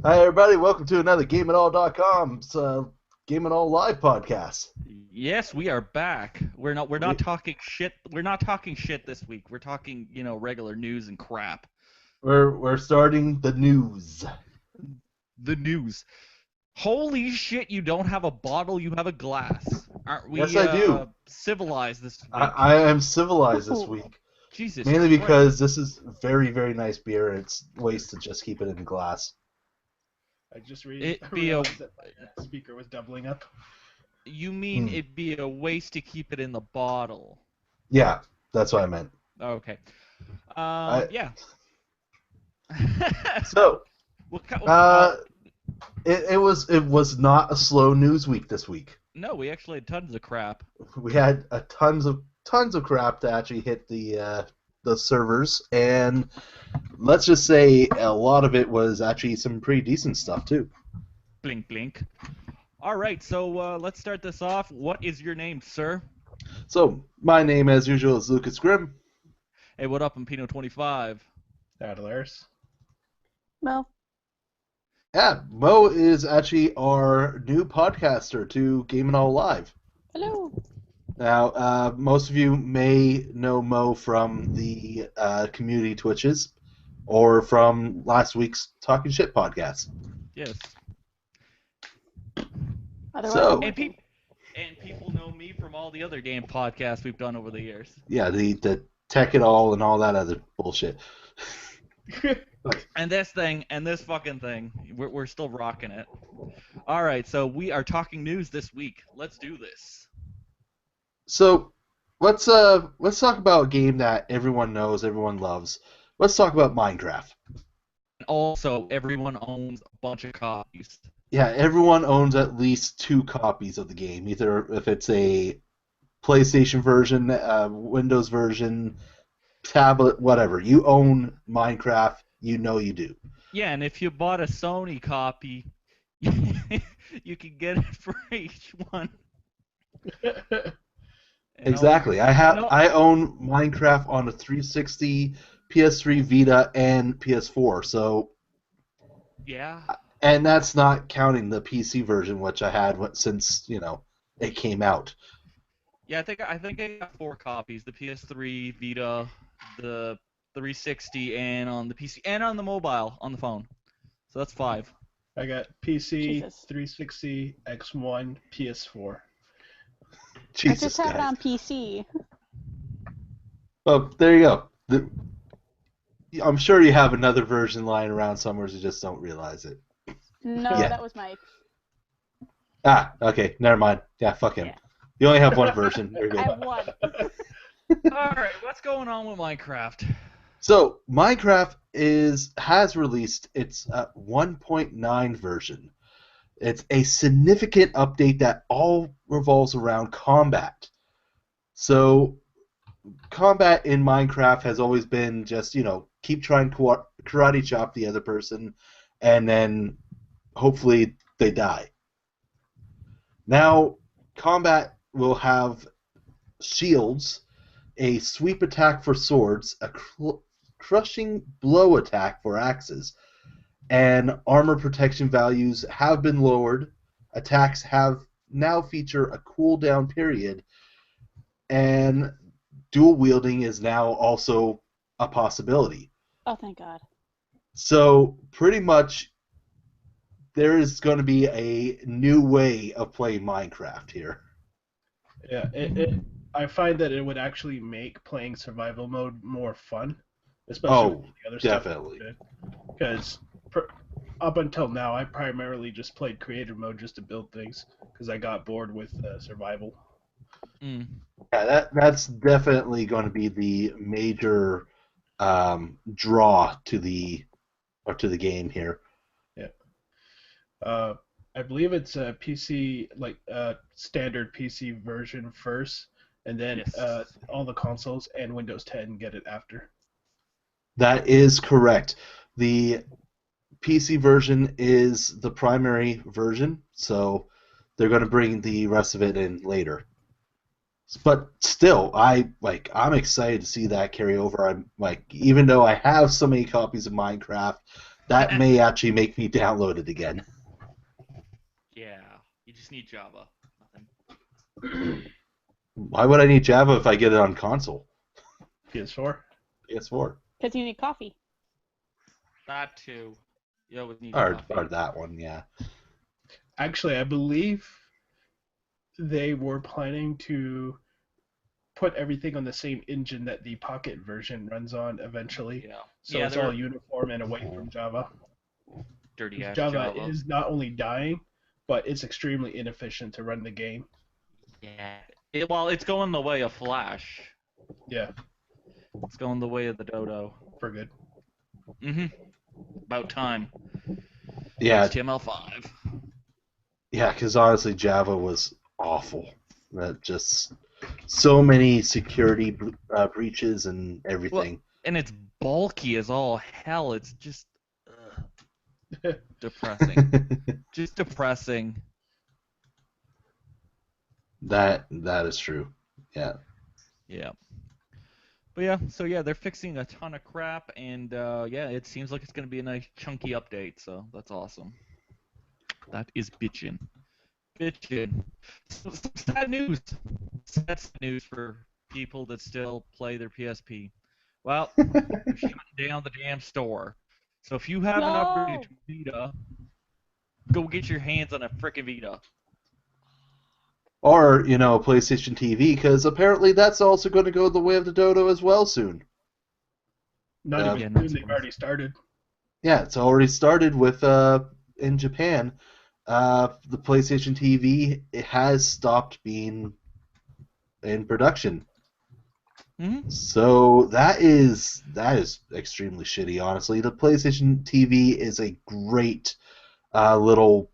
Hi everybody, welcome to another GameItAll.com's Game It All Live podcast. Yes, we are back. We're not talking shit. We're not talking shit this week. We're talking, regular news and crap. We're starting the news. The news. Holy shit, you don't have a bottle, you have a glass. Aren't we Yes, I do. civilized this week? I am civilized this week. Jesus Mainly Christ. because this is very, very nice beer and it's waste to just keep it in the glass. I just It'd be realized that my speaker was doubling up. You mean it'd be a waste to keep it in the bottle? Yeah, that's what I meant. Okay. Yeah. So, Well, it was not a slow news week this week. no, we actually had tons of crap. We had tons of crap to actually hit the servers, and let's just say a lot of it was actually some pretty decent stuff too. Blink, blink. All right, so let's start this off. What is your name, sir? So my name, as usual, is Lucas Grimm. Hey, what up, I'm Pino25. Adlers. Well, Yeah, Mo is actually our new podcaster to Game and All Live. hello. Now, most of you may know Mo from the community Twitches or from last week's Talking Shit podcast. Yes. Otherwise, So- And people know me from all the other game podcasts we've done over the years. Yeah, the Tech It All and all that other bullshit. And this thing, and this fucking thing. We're still rocking it. All right, so we are talking news this week. Let's do this. So let's talk about a game that everyone knows, everyone loves. Let's talk about Minecraft. Also, everyone owns a bunch of copies. Yeah, everyone owns at least 2 copies of the game, either if it's a PlayStation version, Windows version, tablet, whatever. You own Minecraft, you know you do. Yeah, and if you bought a Sony copy, you can get it for each one. Exactly. I own Minecraft on a 360, PS3, Vita, and PS4. So, Yeah. and that's not counting the PC version, which I had since it came out. Yeah, I think I got 4 copies: the PS3, Vita, the 360, and on the PC, and on the mobile, on the phone. So that's 5. I got PC, Jesus. 360, X1, PS4. Jesus, I just have it guys. on PC. Well, there you go. I'm sure you have another version lying around somewhere, you just don't realize it. No, Yeah. that was Mike. Ah, okay, never mind. Yeah, fuck him. Yeah. You only have one version. You're I good. have one. All right, what's going on with Minecraft? So, Minecraft has released its 1.9 version. It's a significant update that all revolves around combat. So, combat in Minecraft has always been just, keep trying to karate chop the other person, and then hopefully they die. Now, combat will have shields, a sweep attack for swords, a crushing blow attack for axes, and armor protection values have been lowered. Attacks have now feature a cooldown period, and dual wielding is now also a possibility. Oh, thank God. So pretty much there is going to be a new way of playing Minecraft here. Yeah, I find that it would actually make playing survival mode more fun, especially with the other definitely. stuff. Because up until now, I primarily just played creative mode just to build things, because I got bored with survival. Mm. Yeah, that's definitely going to be the major draw to the game here. Yeah. I believe it's a PC, like standard PC version first, and then Yes. all the consoles and Windows 10 get it after. That is correct. The PC version is the primary version, so they're going to bring the rest of it in later. But still, I'm excited to see that carry over. I'm even though I have so many copies of Minecraft, that may actually make me download it again. Yeah, you just need Java. Nothing. Why would I need Java if I get it on console? PS4. PS4. Because you need coffee. That too. You always need Or coffee. that one, yeah. Actually, I believe they were planning to put everything on the same engine that the Pocket version runs on eventually. Yeah. So Yeah, it's they're all uniform and away from Java. dirty ass Java Java. is not only dying, but it's extremely inefficient to run the game. Yeah. Well, it's going the way of Flash. Yeah, It's going the way of the dodo. for good. Mm-hmm. About time. Yeah, HTML5. yeah, because honestly, Java was awful. That just so many security breaches and everything. And it's bulky as all hell. It's just depressing. Just depressing. That is true. Yeah. Yeah. But yeah, so yeah, they're fixing a ton of crap, and yeah, it seems like it's gonna be a nice chunky update. So that's awesome. That is bitchin'. Bitchin'. So, some sad news. Sad news for people that still play their PSP. Well, they're shutting down the damn store. So if you haven't upgraded to Vita, go get your hands on a frickin' Vita. Or, PlayStation TV, because apparently that's also going to go the way of the Dodo as well soon. Not Yeah, even not soon, they've surprised. already started. Yeah, it's already started with, in Japan, the PlayStation TV, it has stopped being in production. Mm-hmm. So that is extremely shitty, honestly. The PlayStation TV is a great little,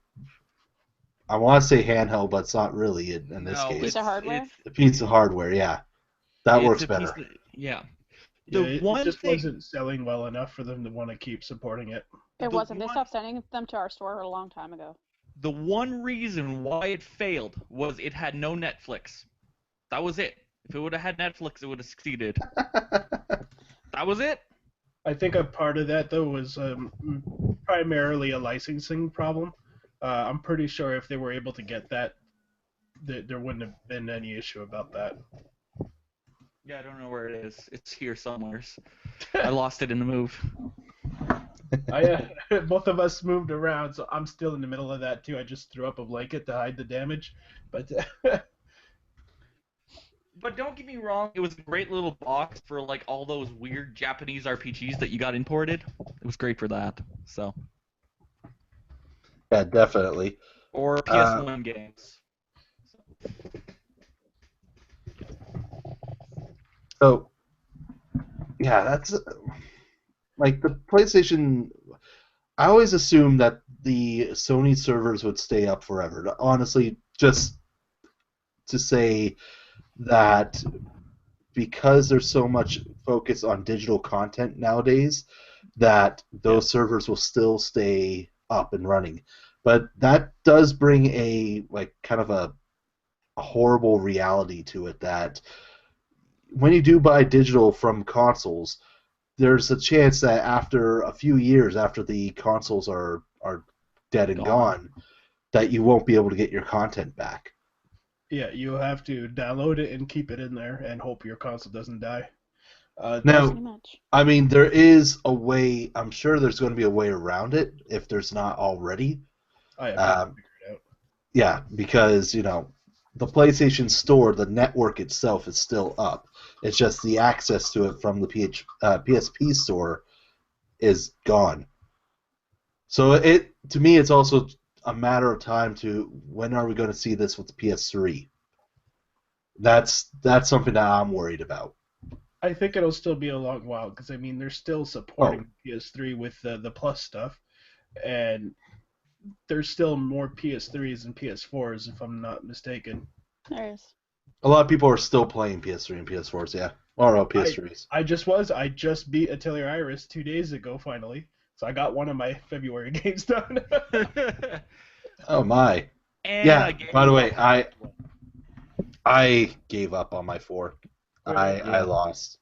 I want to say handheld, but it's not really in this No, case. Piece of hardware? A piece of hardware, yeah. That it's works a better. piece of, yeah. Yeah, The it one just thing, wasn't selling well enough for them to want to keep supporting it. It The wasn't. They one- stopped sending them to our store a long time ago. the one reason why it failed was it had no Netflix. That was it. If it would have had Netflix, it would have succeeded. That was it. I think a part of that, though, was primarily a licensing problem. I'm pretty sure if they were able to get that, there wouldn't have been any issue about that. Yeah, I don't know where it is. It's here somewhere. I lost it in the move. Both of us moved around, so I'm still in the middle of that too. I just threw up a blanket to hide the damage, but But don't get me wrong, it was a great little box for like all those weird Japanese RPGs that you got imported. It was great for that. So, Yeah, definitely. or PS1 games. So, yeah, that's like the PlayStation. I always assumed that the Sony servers would stay up forever. Honestly, just to say that because there's so much focus on digital content nowadays, that those servers will still stay up and running. But that does bring a kind of a horrible reality to it that when you do buy digital from consoles, there's a chance that after a few years, after the consoles are dead and gone, that you won't be able to get your content back. yeah, you have to download it and keep it in there and hope your console doesn't die. Now, Pretty much. I mean, there is a way. I'm sure there's going to be a way around it if there's not already. I have to figure it out. Yeah, because the PlayStation Store, the network itself is still up. It's just the access to it from the PSP Store is gone. So to me, it's also a matter of time to when are we going to see this with the PS3? That's something that I'm worried about. I think it'll still be a long while because I mean they're still supporting PS3 with the Plus stuff, and there's still more PS3s and PS4s if I'm not mistaken. There is. A lot of people are still playing PS3 and PS4s, yeah, or PS3s. I just beat Atelier Iris 2 days ago finally, so I got one of my February games done. Oh my! And Yeah. By the way, I gave up on my 4. I lost.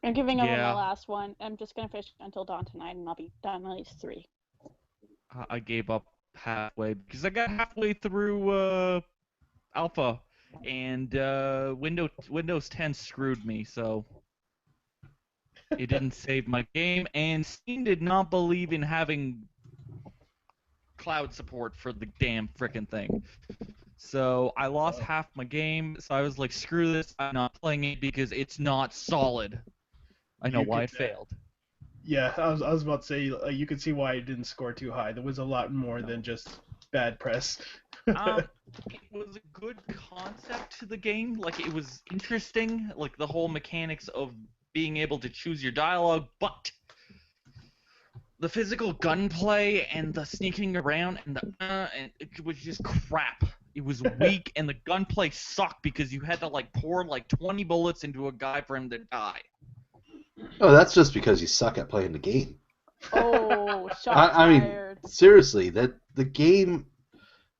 I'm giving them Yeah. the last one. I'm just gonna fish until dawn tonight, and I'll be done at least 3. I gave up halfway because I got halfway through alpha, and Windows 10 screwed me, so it didn't save my game, and Steam did not believe in having cloud support for the damn frickin' thing. So I lost half my game, so I was like, screw this, I'm not playing it because it's not solid. I know You why could, it failed. Yeah, I was about to say you could see why it didn't score too high. There was a lot more than just bad press. It was a good concept to the game. Like, it was interesting, like the whole mechanics of being able to choose your dialogue, but the physical gunplay and the sneaking around and it was just crap. It was weak, and the gunplay sucked because you had to like pour like 20 bullets into a guy for him to die. Oh, that's just because you suck at playing the game. Oh, shots I mean, fired. seriously, that the game.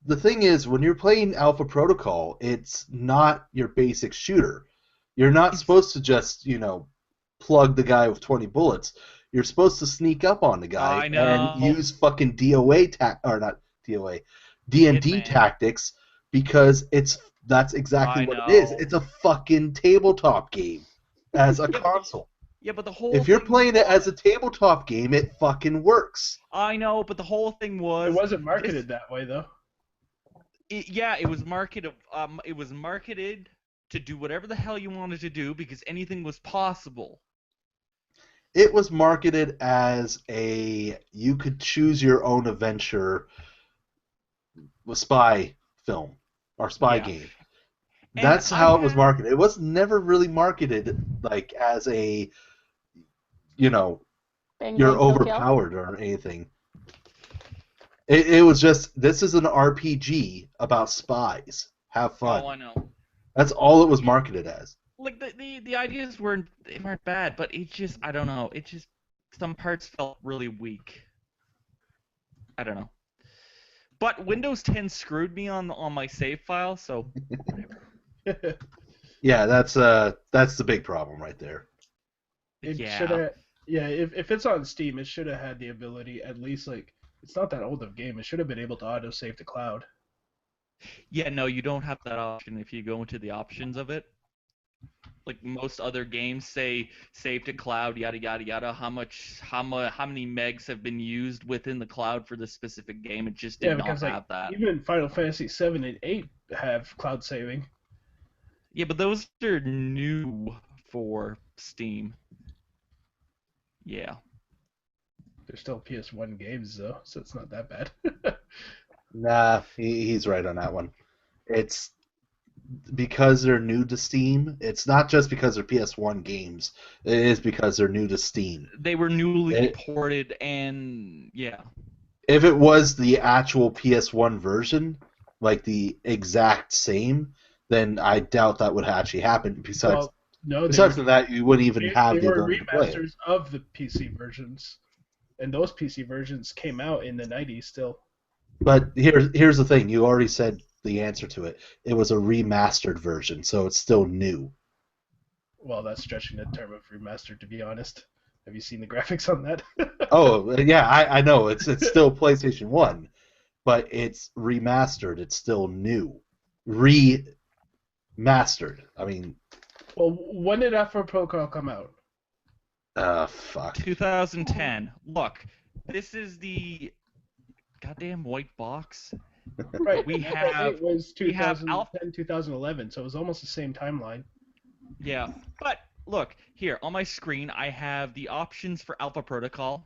The thing is, when you're playing Alpha Protocol, it's not your basic shooter. You're not supposed to just, plug the guy with 20 bullets. You're supposed to sneak up on the guy I and know. use fucking D&D Hitman. tactics because that's exactly I what it is. know. It's a fucking tabletop game as a Yeah, but console. the whole If you're thing playing it as a was- tabletop game, it fucking works. I know, but the whole thing It was wasn't marketed that way though. it was marketed. It was marketed to do whatever the hell you wanted to do because anything was possible. It was marketed as you could choose your own adventure spy film or spy Yeah. game. And That's I how it was had- marketed. It was never really marketed like as a, Bang, you're bang, kill, kill. overpowered or anything. It was just, this is an RPG about spies. Have fun. Oh, I know. That's all it was marketed as. Like the ideas weren't bad, but it just I don't know. It just some parts felt really weak. I don't know. But Windows 10 screwed me on my save file, so whatever. Yeah, that's the big problem right there. It Yeah. should have. Yeah, if it's on Steam, it should have had the ability. At least like it's not that old of a game. It should have been able to auto save to cloud. Yeah, no, you don't have that option if you go into the options of it. Like most other games say save to cloud, yada yada yada, how many megs have been used within the cloud for this specific game. It just did not because like have that. even Final Fantasy 7 and 8 have cloud saving. Yeah, but those are new for Steam. Yeah. They're still PS1 games though, so it's not that bad. Nah, he's right on that one. It's because they're new to Steam. It's not just because they're PS1 games. It is because they're new to Steam. They were newly ported, and yeah. If it was the actual PS1 version, like the exact same, then I doubt that would actually happen. Besides from that, you wouldn't even have they the were ability to play it. remasters of the PC versions, and those PC versions came out in the 90s still. But here's the thing. You already said the answer to it. It was a remastered version, so it's still new. Well, that's stretching the term of remastered, to be honest. Have you seen the graphics on that? Oh, yeah, I know. It's still PlayStation 1, but it's remastered. It's still new. Remastered. I mean... Well, when did Alpha Protocol come out? Fuck. 2010. Look, this is the goddamn white box. Right. It was 2010, 2011, so it was almost the same timeline. Yeah, but look, here on my screen I have the options for Alpha Protocol,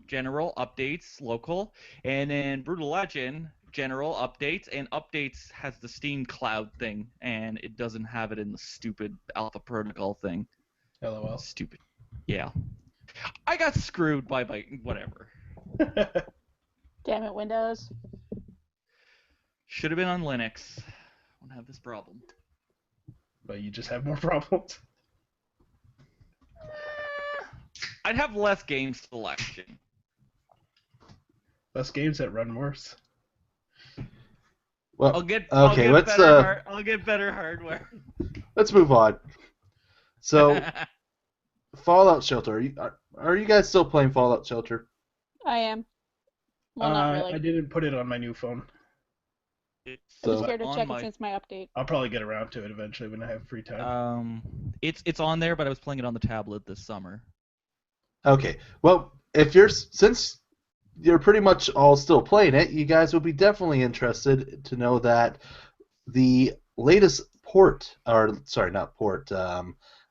General, Updates, Local, and then Brutal Legend, General, Updates, and Updates has the Steam Cloud thing, and it doesn't have it in the stupid Alpha Protocol thing. LOL. Stupid. Yeah. I got screwed by whatever. Damn it, Windows. Should have been on Linux. Won't have this problem. But you just have more problems. I'd have less game selection. Less games that run worse. Well, I'll get let's better hardware. let's move on. So Fallout Shelter. Are you guys still playing Fallout Shelter? I am. Well, not I really. didn't put it on my new phone. It's I'm So scared to on check my it since my update. I'll probably get around to it eventually when I have free time. it's on there, but I was playing it on the tablet this summer. okay. Well, since you're pretty much all still playing it, you guys will be definitely interested to know that the latest port, or sorry, not port,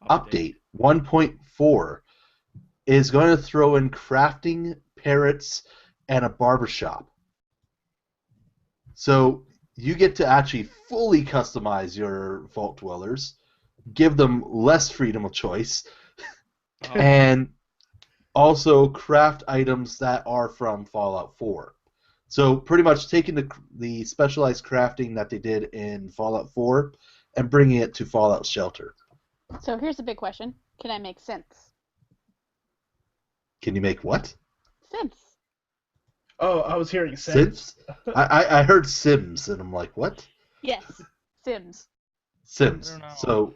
update 1.4 is going to throw in crafting, parrots, and a barbershop. So you get to actually fully customize your vault dwellers, give them less freedom of choice, and also craft items that are from Fallout 4. So pretty much taking the specialized crafting that they did in Fallout 4 and bringing it to Fallout Shelter. So here's the big question: can I make synths? Can you make what? Synths. Oh, I was hearing Sims. Sims? I heard Sims, and I'm like, what? Yes. Sims. Sims. I don't know. So,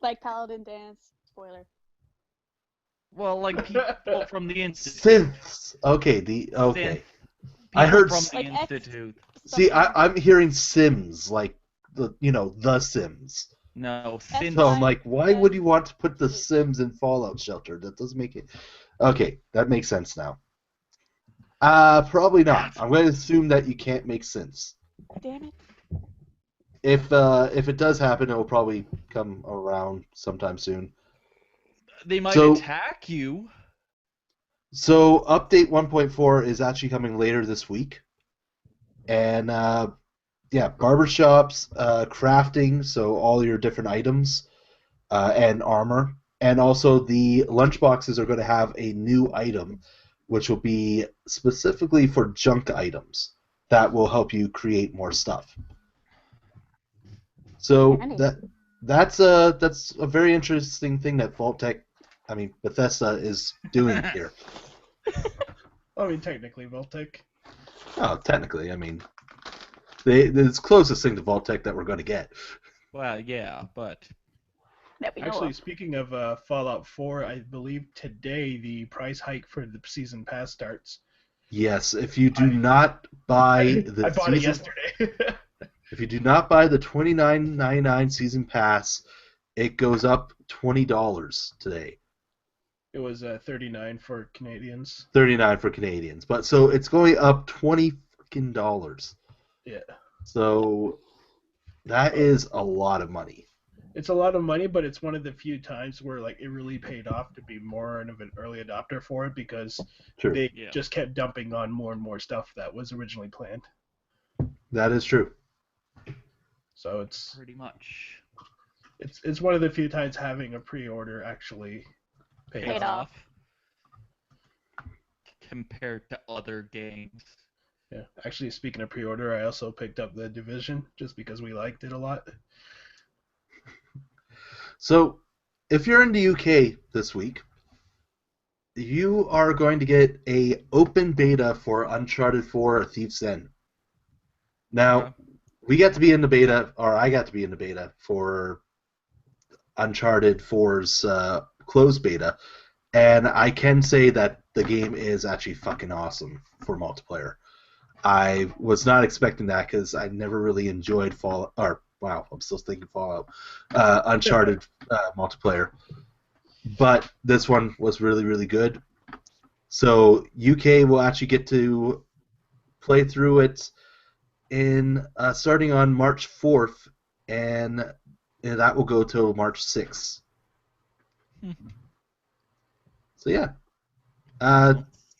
Like Paladin Dance. Spoiler. Well, like people from the Institute. synths. Okay, okay. Synth. I People heard from s- the Like Institute. See, something- I'm hearing Sims, like the Sims. No, That's synth. So I'm fine. like, why would you want to put the Sims in Fallout Shelter? That doesn't make it. Okay, that makes sense now. Probably not. I'm going to assume that you can't make synths. Damn it. If it does happen, it will probably come around sometime soon. They might So- attack you. So update 1.4 is actually coming later this week, and yeah, barbershops, crafting, so all your different items, and armor, and also the lunchboxes are going to have a new item, which will be specifically for junk items that will help you create more stuff. So Handy. that's a very interesting thing that Bethesda is doing here. I mean, technically, Voltec. Oh, technically, it's the closest thing to Vault-Tec that we're going to get. Well, yeah, but That we know Actually, of. speaking of Fallout 4, I believe today the price hike for the season pass starts. Yes, if you do not buy I bought it season, yesterday. if you do not buy the $29.99 season pass, it goes up $20 today. It was 39 for Canadians. $39 for Canadians, but so it's going up $20. Yeah. So that is a lot of money. It's a lot of money, but it's one of the few times where like it really paid off to be more of an early adopter for it because True. they Yeah. just kept dumping on more and more stuff that was originally planned. That is true. So it's pretty much one of the few times having a pre-order actually paid Paid off. off. compared to other games. Yeah. Actually, speaking of pre-order, I also picked up The Division just because we liked it a lot. So, if you're in the UK this week, you are going to get a open beta for Uncharted 4: A Thief's End. Now, Yeah. we got to be in the beta, or I got to be in the beta for Uncharted 4's closed beta, and I can say that the game is actually fucking awesome for multiplayer. I was not expecting that because I never really enjoyed Fallout, or wow, I'm still thinking Fallout, Uncharted multiplayer. But this one was really, really good. So UK will actually get to play through it in starting on March 4th, and that will go till March 6th. So yeah,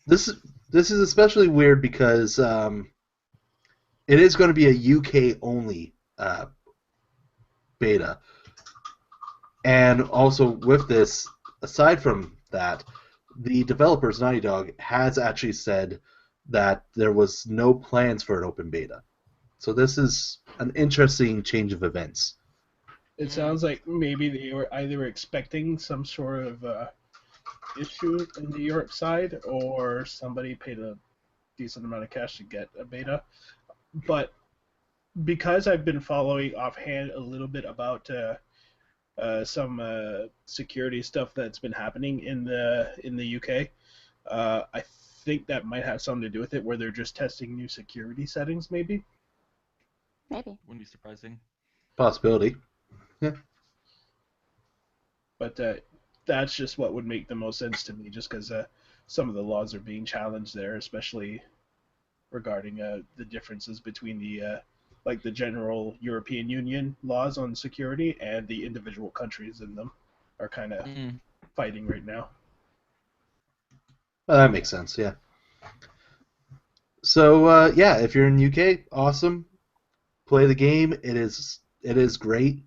this is especially weird because it is going to be a UK only beta, and also with this, aside from that, the developers Naughty Dog has actually said that there was no plans for an open beta. So this is an interesting change of events. It sounds like maybe they were either expecting some sort of issue in the Europe side, or somebody paid a decent amount of cash to get a beta. But because I've been following offhand a little bit about some security stuff that's been happening in the UK. I think that might have something to do with it, where they're just testing new security settings, maybe. Maybe. Wouldn't be surprising. Possibility. Yeah. But that's just what would make the most sense to me, just because some of the laws are being challenged there, especially regarding the differences between the general European Union laws on security and the individual countries in them are kind of fighting right now. Well, that makes sense. Yeah. So yeah, if you're in UK, awesome. Play the game. It is great.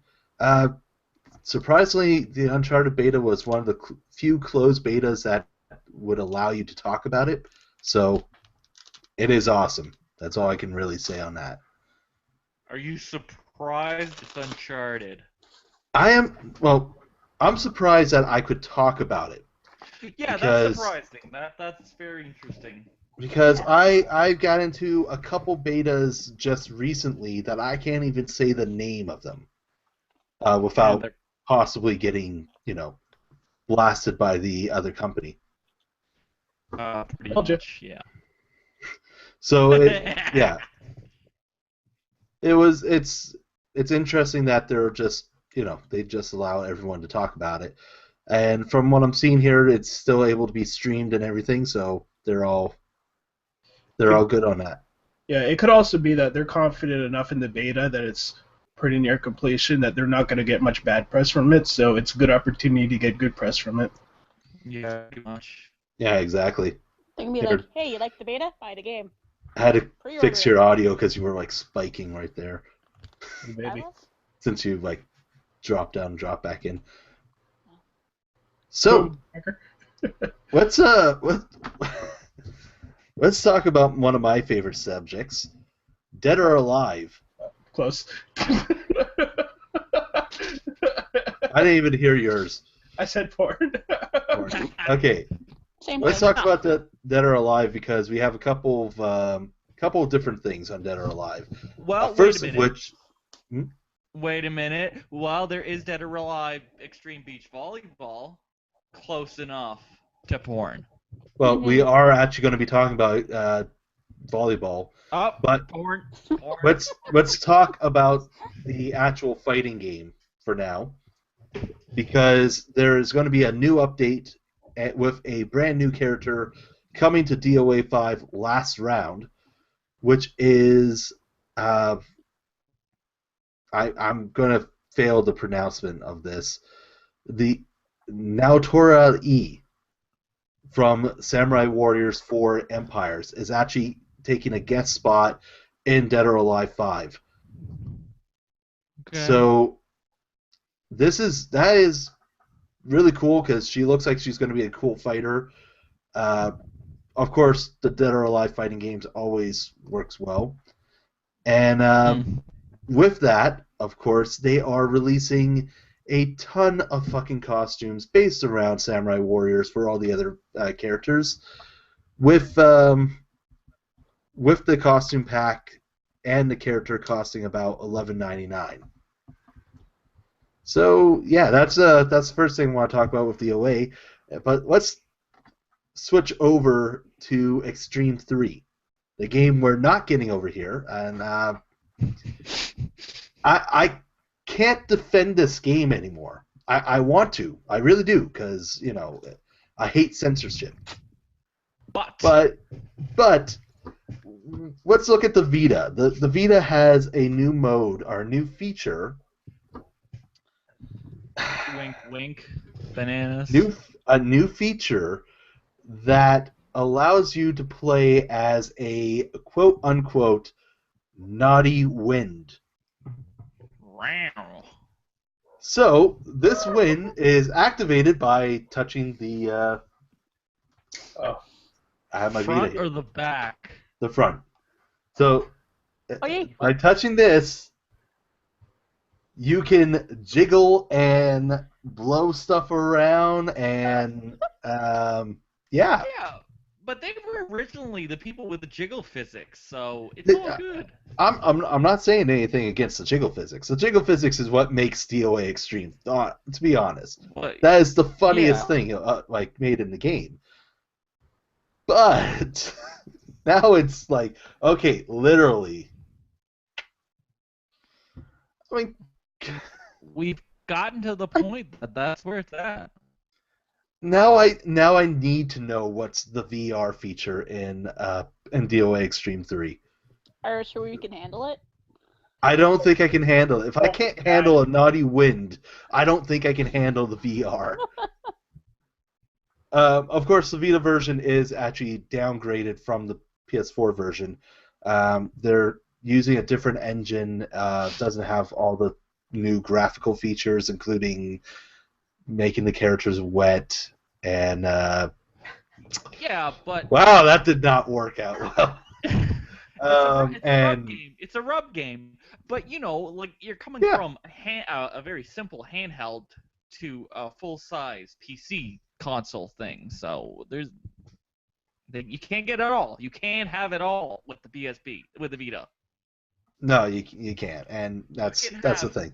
Surprisingly, the Uncharted beta was one of the few closed betas that would allow you to talk about it. So it is awesome. That's all I can really say on that. Are you surprised it's Uncharted? I'm surprised that I could talk about it. Yeah, Because- that's surprising. That's very interesting. Because I got into a couple betas just recently that I can't even say the name of them without they're- possibly getting, blasted by the other company. Pretty Told you. much, yeah. So yeah, it's interesting that they're just they just allow everyone to talk about it, and from what I'm seeing here, it's still able to be streamed and everything, so they're all good on that. Yeah, it could also be that they're confident enough in the beta that it's pretty near completion that they're not going to get much bad press from it, so it's a good opportunity to get good press from it. Yeah, pretty much. Yeah, exactly. They can be Here. like, hey, you like the beta? Buy the game. I had to Pre-order fix it. your audio because you were like spiking right there, Maybe. since you like drop down and drop back in. So let's let's talk about one of my favorite subjects, Dead or Alive. Close. I didn't even hear yours. I said porn. Okay, Same let's thing. talk about the Dead or Alive because we have a couple of different things on Dead or Alive. Well, First wait a of minute. which, Wait a minute. While there is Dead or Alive Extreme Beach Volleyball, close enough to porn. well, we are actually going to be talking about volleyball, Oh, but porn. let's talk about the actual fighting game for now, because there is going to be a new update with a brand new character coming to DOA 5 last round, which is I'm going to fail the pronouncement of this. The Naotora E from Samurai Warriors 4 Empires is actually taking a guest spot in Dead or Alive 5. Okay. So that is really cool because she looks like she's going to be a cool fighter. Of course, the Dead or Alive fighting games always works well. And with that, of course, they are releasing a ton of fucking costumes based around Samurai Warriors for all the other characters, with the costume pack and the character costing about $11.99. So yeah, that's the first thing I want to talk about with the OA. But let's switch over to Extreme 3, the game we're not getting over here, and I can't defend this game anymore. I want to, I really do, because I hate censorship. But let's look at the Vita. The Vita has a new mode or a new feature. Wink, wink. Bananas. A new feature that allows you to play as a quote unquote naughty wind. Wow. So this wind is activated by touching the. I have my Front Vita here. or the back? The front. So Okay. by touching this, you can jiggle and blow stuff around, and yeah. Yeah, But they were originally the people with the jiggle physics, so it's They- all good. I'm not saying anything against the jiggle physics. The jiggle physics is what makes DOA Extreme. To be honest, But that is the funniest yeah. thing like made in the game. But now it's like, okay, literally. I mean, We've gotten to the point that that's where it's at. now I need to know what's the VR feature in DOA Extreme 3. Are sure we can handle it? I don't think I can handle it. If I Oh, can't handle a naughty wind, I don't think I can handle the VR. Of course, the Vita version is actually downgraded from the PS4 version. They're using a different engine. Doesn't have all the new graphical features, including making the characters wet. And Yeah, but wow, that did not work out well. it's a rub game. It's a rub game. But like you're coming Yeah. from a very simple handheld to a full-size PC console thing. So you can't get it all. You can't have it all with the PSP, with the Vita. No, you can't, and that's the thing.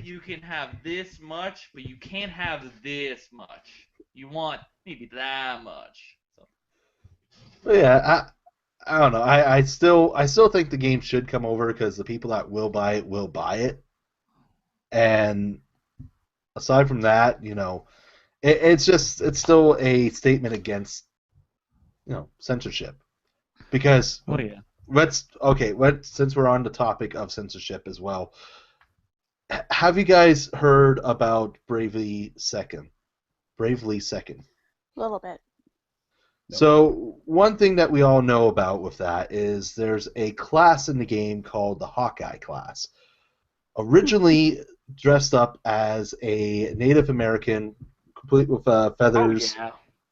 You can have this much, but you can't have this much. You want maybe that much. So. But yeah, I don't know. I still think the game should come over because the people that will buy it. And aside from that, it's still a statement against censorship. Because Oh yeah. since we're on the topic of censorship as well, have you guys heard about Bravely Second? Bravely Second. A little bit. No. So one thing that we all know about with that is there's a class in the game called the Hawkeye class. Originally dressed up as a Native American, complete with feathers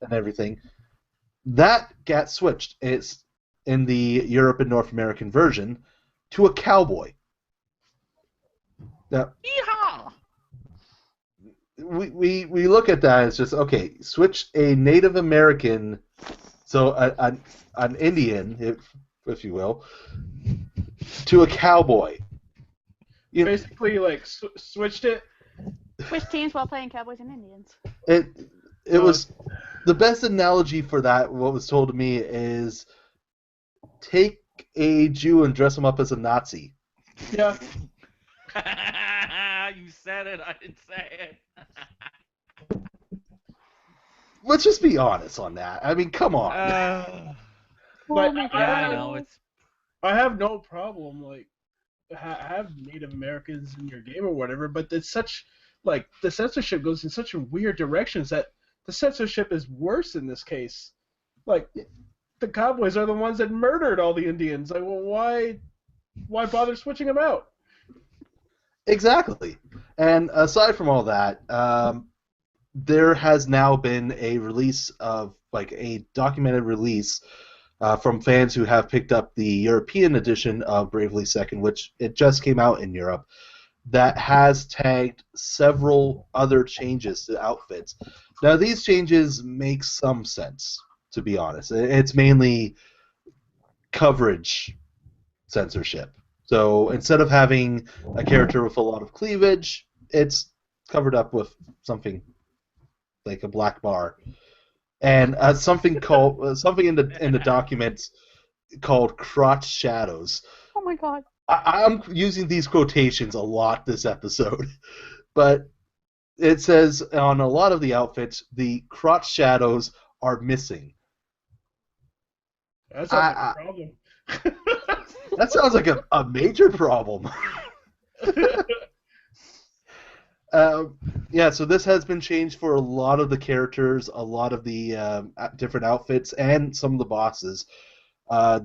and everything. That got switched. It's in the Europe and North American version to a cowboy. Now, Yeehaw! we look at that as just okay. Switch a Native American, so an Indian, if you will, to a cowboy. Basically, like switched it. Switch teams while playing Cowboys and Indians. It was the best analogy for that. What was told to me is take a Jew and dress him up as a Nazi. Yeah. You said it. I didn't say it. Let's just be honest on that. I mean, come on. But my Yeah, I God. know it's. I have no problem like have Native Americans in your game or whatever, but it's such like the censorship goes in such weird directions that the censorship is worse in this case. Like the Cowboys are the ones that murdered all the Indians. Like, well, why bother switching them out? Exactly. And aside from all that, there has now been a release of like a documented release from fans who have picked up the European edition of Bravely Second, which it just came out in Europe, that has tagged several other changes to outfits. Now, these changes make some sense, to be honest. It's mainly coverage censorship. So instead of having a character with a lot of cleavage, it's covered up with something like a black bar, and something in the documents called crotch shadows. Oh my God. I'm using these quotations a lot this episode, but it says on a lot of the outfits the crotch shadows are missing. That's not a problem. That sounds like a major problem. Yeah, so this has been changed for a lot of the characters, a lot of the different outfits, and some of the bosses. A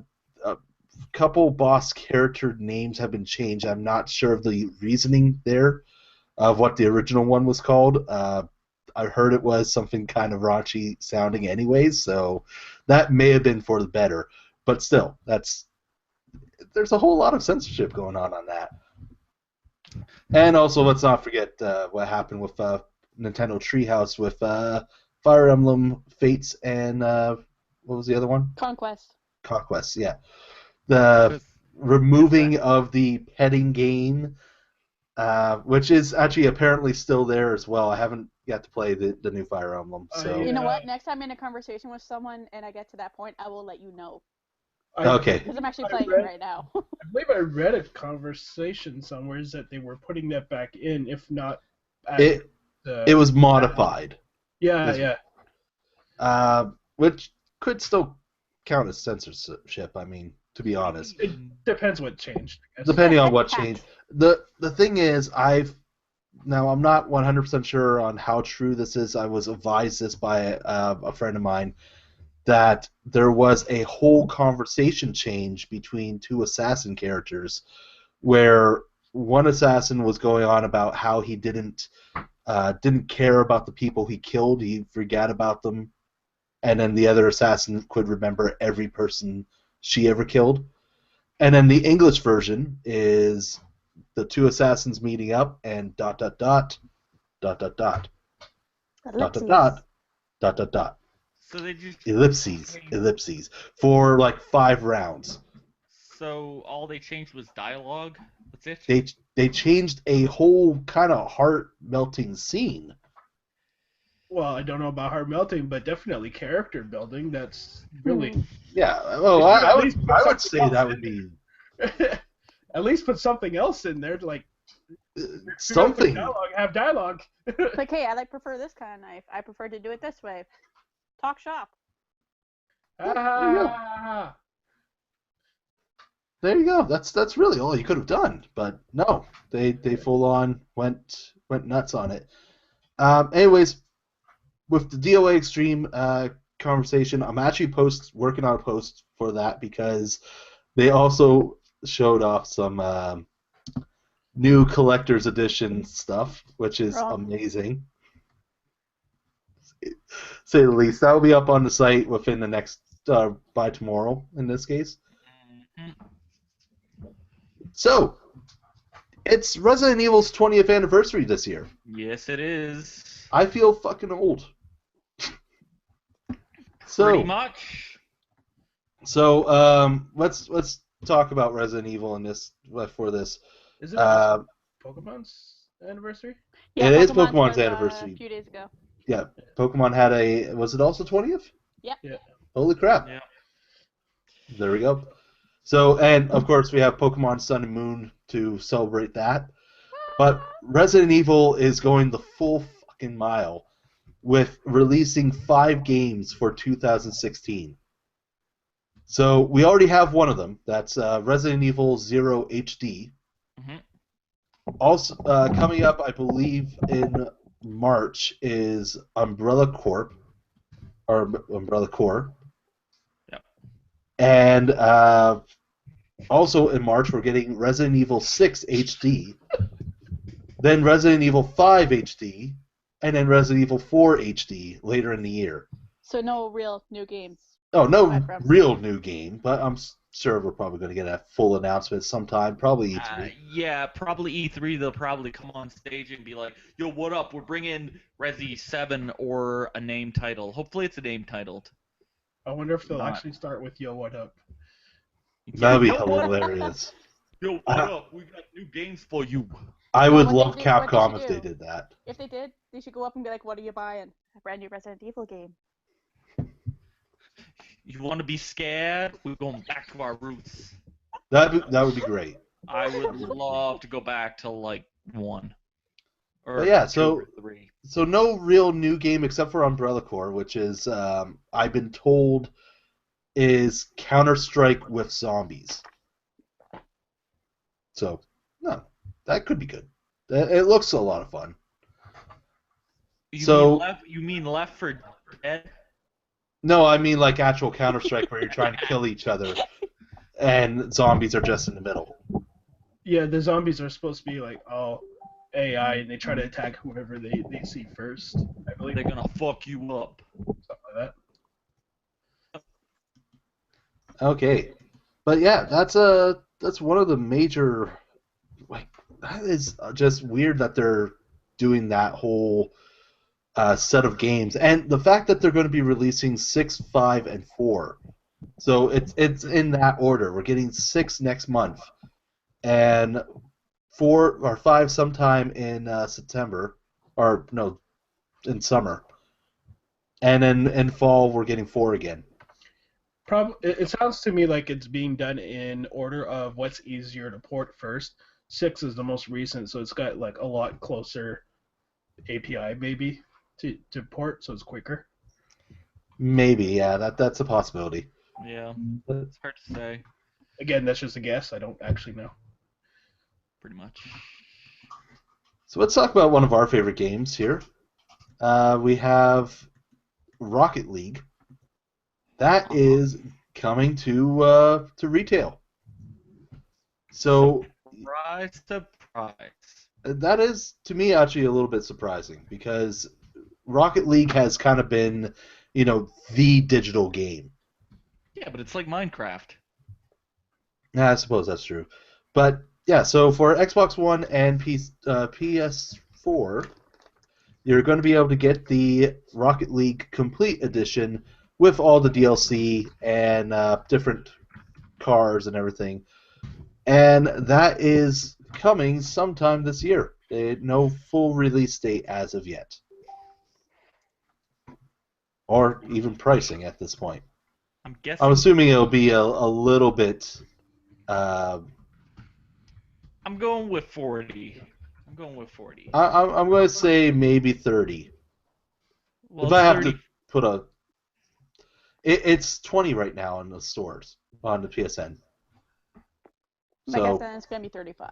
couple boss character names have been changed. I'm not sure of the reasoning there of what the original one was called. I heard it was something kind of raunchy sounding anyways, so that may have been for the better. But still, there's a whole lot of censorship going on that. And also, let's not forget what happened with Nintendo Treehouse with Fire Emblem Fates and what was the other one? Conquest. Conquest. Yeah, the removing of the petting game, which is actually apparently still there as well. I haven't got to play the new Fire Emblem. So You know what? Next time I'm in a conversation with someone and I get to that point, I will let you know. Okay. Because I'm actually playing it right now. I believe I read a conversation somewhere that they were putting that back in, if not. It was modified. Yeah. Which could still count as censorship. I mean, to be honest. It depends what changed. I guess. Depending on what changed. The thing is, I'm not 100% sure on how true this is. I was advised this by a friend of mine that there was a whole conversation change between two assassin characters, where one assassin was going on about how he didn't care about the people he killed, he forgot about them, and then the other assassin could remember every person she ever killed. And then the English version is the two assassins meeting up and ... So they just ellipses for like 5 rounds. So all they changed was dialogue. That's it. They changed a whole kind of heart melting scene. Well, I don't know about heart melting, but definitely character building. That's really. Yeah. Well, I would say that would be. At least put something else in there to like. Something. Have dialogue. Like, hey, I prefer this kind of knife. I prefer to do it this way. Talk shop. There you go. That's really all you could have done. But no, they full on went nuts on it. Anyways, with the DOA Xtreme conversation, I'm actually working on a post for that because they also showed off some new collector's edition stuff, which is amazing. Say the least. That will be up on the site within the next by tomorrow. In this case. So, it's Resident Evil's 20th anniversary this year. Yes, it is. I feel fucking old. Pretty much. So, let's talk about Resident Evil in this for this. Is it Pokemon's anniversary? Yeah, it is Pokemon's Pokemon's was, anniversary. A few days ago. Yeah, Pokemon had a. Was it also 20th? Yep. Yeah. Holy crap! Yeah. There we go. So, and of course we have Pokemon Sun and Moon to celebrate that. But Resident Evil is going the full fucking mile with releasing 5 games for 2016. So we already have one of them. That's Resident Evil 0 HD. Mm-hmm. Also coming up, I believe in March is Umbrella Corp or Umbrella Corps. Yep. And also in March we're getting Resident Evil 6 HD, then Resident Evil 5 HD, and then Resident Evil 4 HD later in the year. So no real new games. Oh, no real new game, but I'm sure we're probably going to get a full announcement sometime, probably E3. Yeah, probably E3. They'll probably come on stage and be like, yo, what up? We're bringing Resi 7 or a name title. Hopefully it's a name titled. I wonder if they'll actually start with Yo, what up? That'd be hilarious. Yo, what up? We got new games for you. I would love Capcom if they did that. If they did, they should go up and be like, what are you buying? A brand new Resident Evil game. You want to be scared? We're going back to our roots. That would be great. I would love to go back to like 1. Or but yeah, 2 so or 3. So no real new game except for Umbrella Corps, which is I've been told is Counter-Strike with zombies. So no, that could be good. It looks a lot of fun. You mean Left 4 Dead? No, I mean like actual Counter-Strike where you're trying to kill each other, and zombies are just in the middle. Yeah, the zombies are supposed to be like all AI, and they try to attack whoever they see first. I believe they're gonna fuck you up. Something like that. Okay, but yeah, that's one of the major. Like that is just weird that they're doing that whole set of games, and the fact that they're going to be releasing 6, 5, and 4. So it's in that order. We're getting 6 next month, and 4 or 5 sometime in September, or no, in summer, and then in fall we're getting 4 again. It sounds to me like it's being done in order of what's easier to port first. 6 is the most recent, so it's got like a lot closer API maybe to port, so it's quicker. Maybe, yeah, that's a possibility. Yeah, it's hard to say. Again, that's just a guess. I don't actually know. Pretty much. So let's talk about one of our favorite games here. We have Rocket League. That is coming to retail. So Surprise. that is, to me, actually a little bit surprising because Rocket League has kind of been, the digital game. Yeah, but it's like Minecraft. Yeah, I suppose that's true. But yeah, so for Xbox One and PS4, you're going to be able to get the Rocket League Complete Edition with all the DLC and different cars and everything. And that is coming sometime this year. No full release date as of yet. Or even pricing at this point. I'm guessing. I'm assuming it'll be a little bit... I'm going with 40. I'm going to say maybe 30. Well, if I have 30... to put a... It's 20 right now in the stores, on the PSN. My guess then it's going to be 35.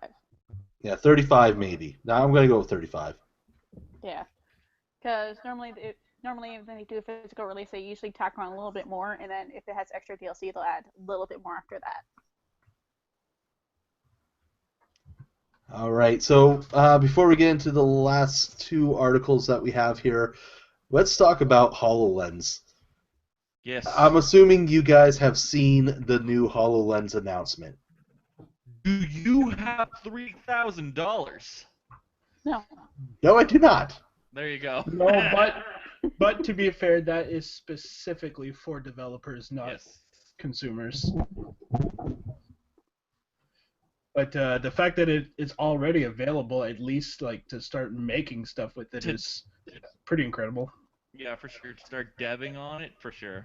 Yeah, 35 maybe. Now I'm going to go with 35. Yeah. Because normally when they do a physical release, they usually tack on a little bit more, and then if it has extra DLC, they'll add a little bit more after that. All right, so before we get into the last 2 articles that we have here, let's talk about HoloLens. Yes. I'm assuming you guys have seen the new HoloLens announcement. Do you have $3,000? No. No, I do not. There you go. No, but to be fair, that is specifically for developers, not consumers. But the fact that it's already available, at least like to start making stuff with it, is pretty incredible. Yeah, for sure. To start deving on it, for sure.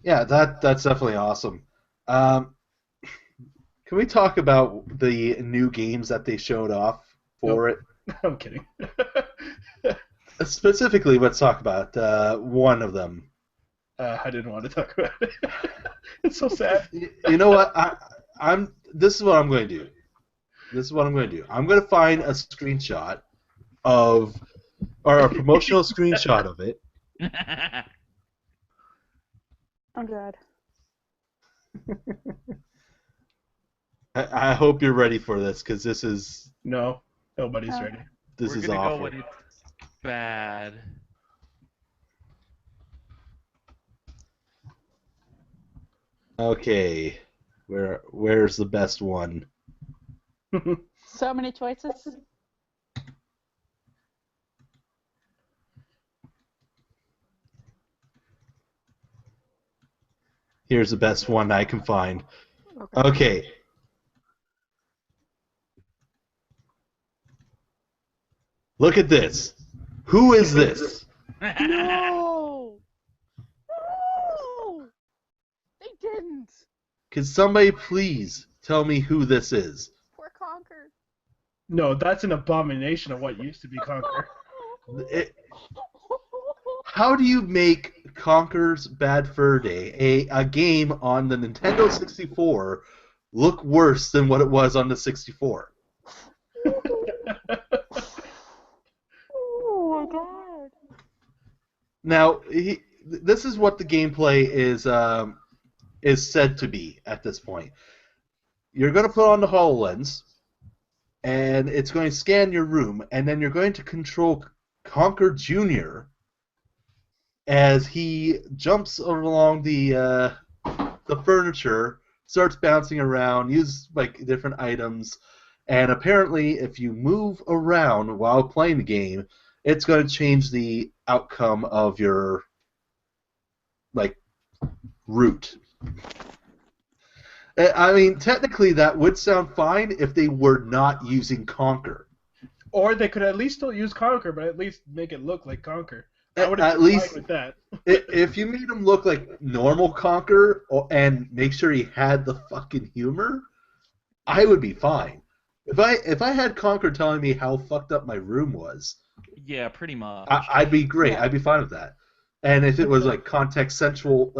Yeah, that's definitely awesome. Can we talk about the new games that they showed off for it? I'm kidding. Specifically, let's talk about one of them. I didn't want to talk about it. It's so sad. You know what? This is what I'm going to do. I'm going to find a screenshot or a promotional screenshot of it. Oh God. I hope you're ready for this because this is. No, nobody's ready. This is awful. Go when it's bad. Okay, where's the best one? So many choices. Here's the best one I can find. Okay. Look at this. Who is this? No! No! They didn't! Can somebody please tell me who this is? Poor Conker. No, that's an abomination of what used to be Conker. How do you make Conker's Bad Fur Day, a game on the Nintendo 64, look worse than what it was on the 64? Oh my God. Now, this is what the gameplay is said to be at this point. You're going to put on the HoloLens, and it's going to scan your room, and then you're going to control Conker Jr. as he jumps along the furniture, starts bouncing around, uses like different items, and apparently if you move around while playing the game, it's going to change the outcome of your route. I mean, technically that would sound fine if they were not using Conker. Or they could at least still use Conker, but at least make it look like Conker. I would have At been least fine with that. if you made him look like normal Conker and make sure he had the fucking humor, I would be fine. If I had Conker telling me how fucked up my room was, Yeah, pretty much. I'd be great. Yeah. I'd be fine with that. And if it was like context central,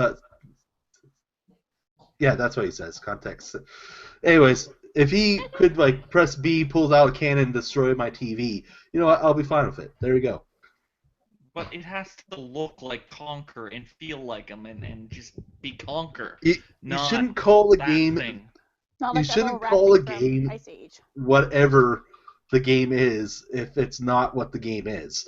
yeah, that's what he says. Context. Anyways, if he could like press B, pulls out a cannon, and destroy my TV, you know what? I'll be fine with it. There you go. But it has to look like Conker and feel like him and just be Conker. You Not shouldn't call the that game. thing. Not You like that little shouldn't rat call a thing from game Ice Age. whatever the game is if it's not what the game is.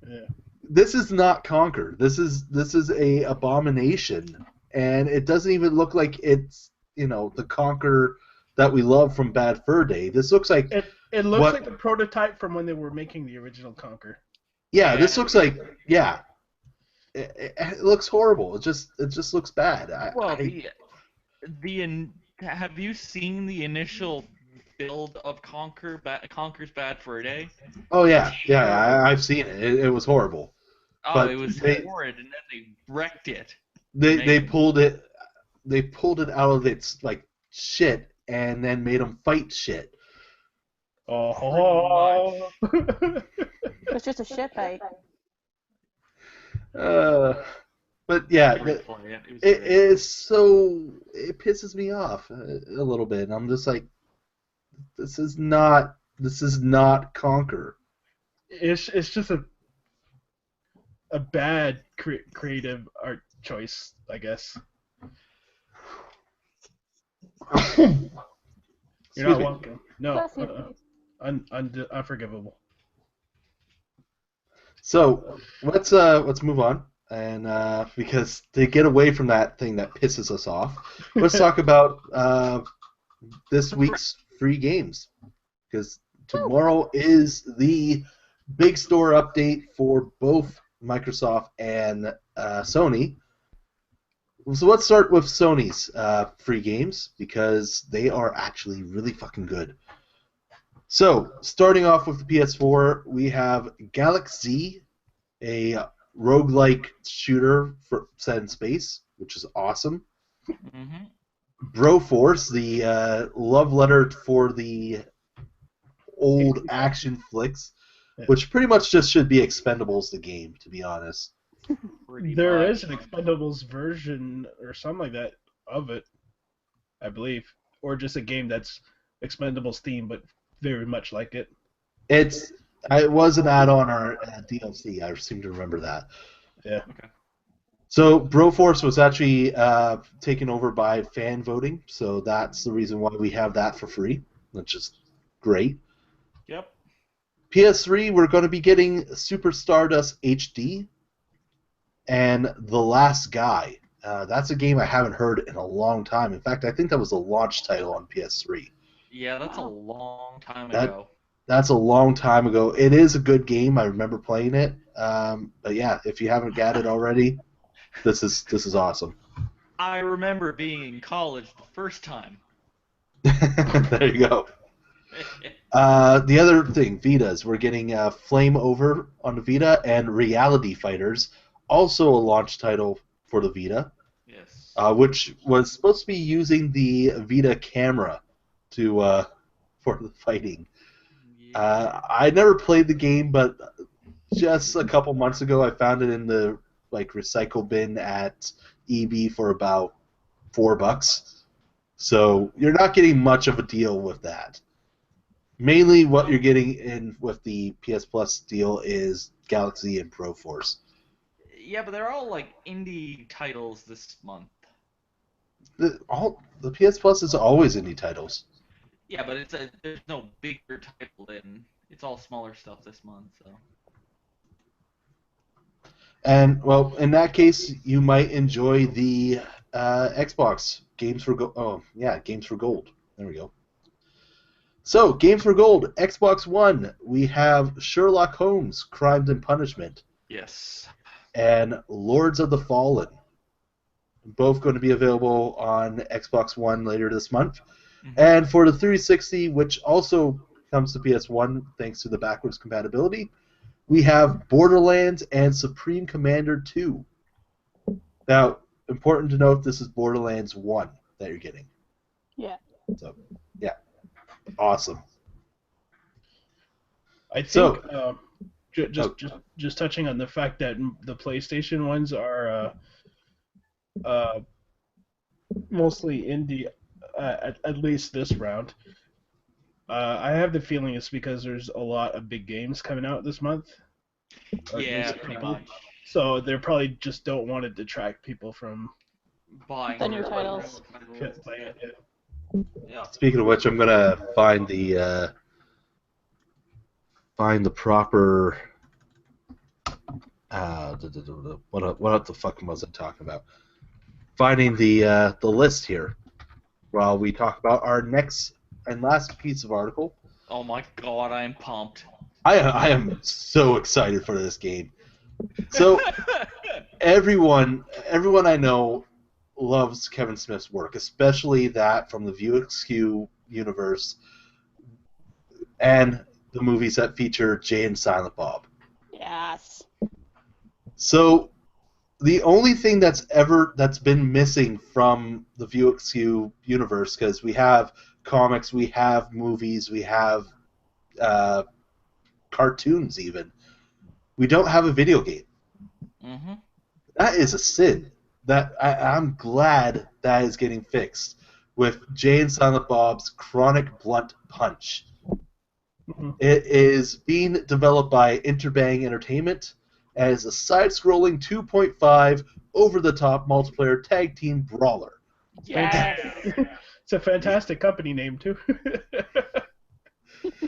Yeah. This is not Conker. This is a abomination, and it doesn't even look like it's the Conker that we love from Bad Fur Day. This looks like It looks what- like the prototype from when they were making the original Conker. yeah. This Yeah. looks like yeah. It looks horrible. It just looks bad. Well, have you seen the initial build of Conker's Bad Fur Day? Oh yeah, I've seen it. It was horrible. Oh, But it was they- horrid, and then they wrecked it. They Amazing. pulled it out of its like shit and then made them fight shit. Oh. It's just a shit bite. But yeah, Great play. It was it great. is so it pisses me off a little bit. I'm just like, this is not Conker. It's just a bad creative art choice, I guess. You're Excuse not me. welcome. No, Bless you. unforgivable. So let's move on, and because to get away from that thing that pisses us off, let's talk about this week's free games, because tomorrow is the big store update for both Microsoft and Sony. So let's start with Sony's free games, because they are actually really fucking good. So, starting off with the PS4, we have Galaxy, a roguelike shooter set in space, which is awesome. Mhm. Broforce, the love letter for the old action flicks, which pretty much just should be Expendables, the game, to be honest. Pretty There much. is an Expendables version or something like that of it, I believe, or just a game that's Expendables themed, but very much like it. It was an add-on or DLC. I seem to remember that. Yeah. Okay. So Broforce was actually taken over by fan voting, so that's the reason why we have that for free, which is great. Yep. PS3, we're going to be getting Super Stardust HD and The Last Guy. That's a game I haven't heard in a long time. In fact, I think that was a launch title on PS3. Yeah, that's a long time That- ago. That's a long time ago. It is a good game. I remember playing it. But yeah, if you haven't got it already, this is awesome. I remember being in college the first time. There you go. The other thing, Vitas, we're getting Flame Over on the Vita and Reality Fighters, also a launch title for the Vita, Yes. which was supposed to be using the Vita camera to for the fighting. I never played the game, but just a couple months ago, I found it in the recycle bin at EB for about $4. So you're not getting much of a deal with that. Mainly, what you're getting in with the PS Plus deal is Galaxy and Broforce. Yeah, but they're all like indie titles this month. The PS Plus is always indie titles. Yeah, but there's no bigger title than it's all smaller stuff this month. So. And well, in that case, you might enjoy the Xbox Games for Gold. Oh yeah, Games for Gold. There we go. So, Games for Gold, Xbox One, we have Sherlock Holmes, Crimes and Punishment, Yes. and Lords of the Fallen. Both going to be available on Xbox One later this month. Mhm. And for the 360, which also comes to PS1 thanks to the backwards compatibility, we have Borderlands and Supreme Commander 2. Now, important to note, this is Borderlands 1 that you're getting. Yeah. So, yeah. Awesome. I think So- just touching on the fact that the PlayStation ones are mostly indie, at least this round. I have the feeling it's because there's a lot of big games coming out this month. Or at Yeah, least a pretty couple. much. So they probably just don't want to detract people from Buying The new or- titles. playing it. Yeah. Speaking of which, I'm going to find the proper... what the fuck was I talking about? Finding the list here while we talk about our next and last piece of article. Oh my god, I am pumped. I am so excited for this game. So everyone I know loves Kevin Smith's work, especially that from the View Askew universe and the movies that feature Jay and Silent Bob. Yes. So the only thing that's been missing from the View Askew universe, because we have comics, we have movies, we have cartoons even, we don't have a video game. Mm-hmm. That is a sin. I'm glad that is getting fixed with Jay and Silent Bob's Chronic Blunt Punch. Mhm. It is being developed by Interbang Entertainment as a side-scrolling 2.5 over-the-top multiplayer tag team brawler. Yes! It's a fantastic company name too.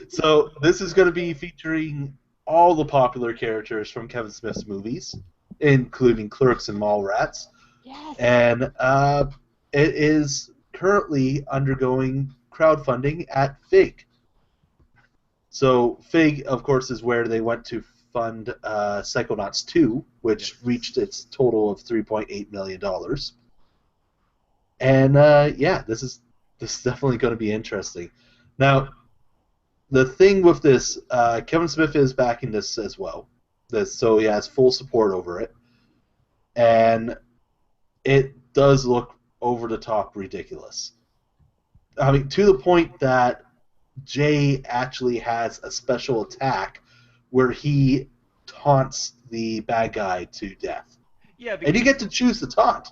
So this is going to be featuring all the popular characters from Kevin Smith's movies, including Clerks and Mallrats, Yes. and it is currently undergoing crowdfunding at Fig. So Fig, of course, is where they went to fund Psychonauts 2, which Yes. reached its total of $3.8 million. And yeah, this is definitely going to be interesting. Now, the thing with this, Kevin Smith is backing this as well. So he has full support over it. And it does look over the top ridiculous. I mean, to the point that Jay actually has a special attack where he taunts the bad guy to death. Yeah, And because you get to choose the taunt.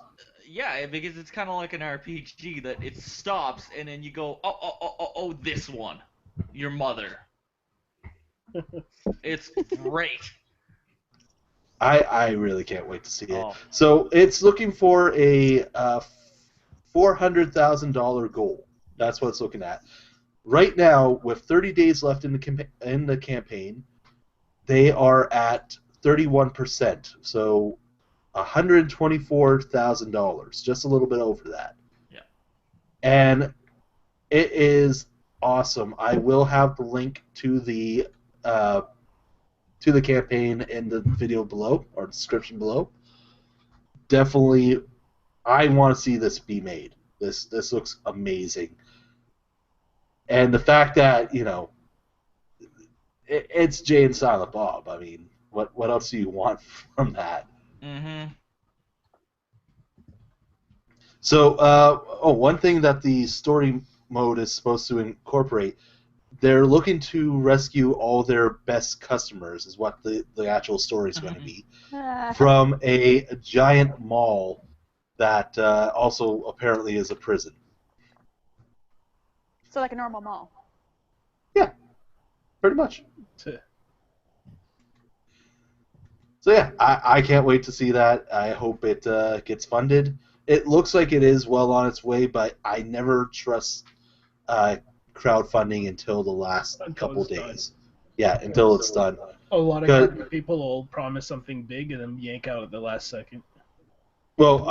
because it's kind of like an RPG that it stops and then you go, oh, this one, your mother. It's great. I really can't wait to see it. Oh. So it's looking for a $400,000 goal. That's what it's looking at. Right now, with 30 days left in the campaign, they are at 31%. So $124,000, just a little bit over that. Yeah. And it is awesome. I will have the link to the campaign in the video below or description below. Definitely, I want to see this be made. This looks amazing. And the fact that it's Jay and Silent Bob. I mean, what else do you want from that? Mm-hmm. So, one thing that the story mode is supposed to incorporate, they're looking to rescue all their best customers, is what the actual story is going to be, from a giant mall that also apparently is a prison. So like a normal mall. Yeah, pretty much. So yeah, I can't wait to see that. I hope it gets funded. It looks like it is well on its way, but I never trust crowdfunding until the last couple days. Yeah, until it's done. A lot of Good. company people will promise something big and then yank out at the last second. Well,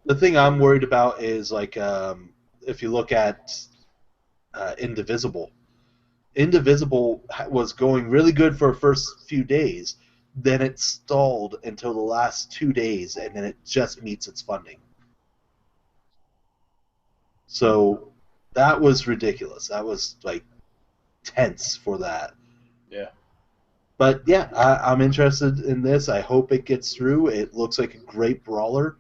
the thing I'm worried about is like if you look at Indivisible, Indivisible was going really good for the first few days. Then it stalled until the last 2 days, and then it just meets its funding. So that was ridiculous. That was like tense for that. Yeah. But yeah, I'm interested in this. I hope it gets through. It looks like a great brawler,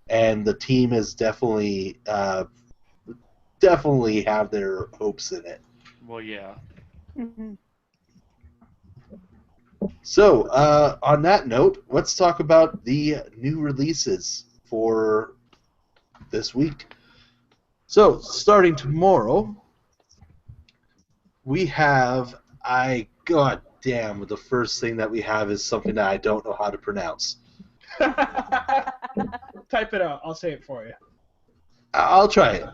and the team is definitely have their hopes in it. Well, yeah. Mm-hmm. So on that note, let's talk about the new releases for this week. So starting tomorrow, we have God damn, the first thing that we have is something that I don't know how to pronounce. Type it out. I'll say it for you. I'll try it.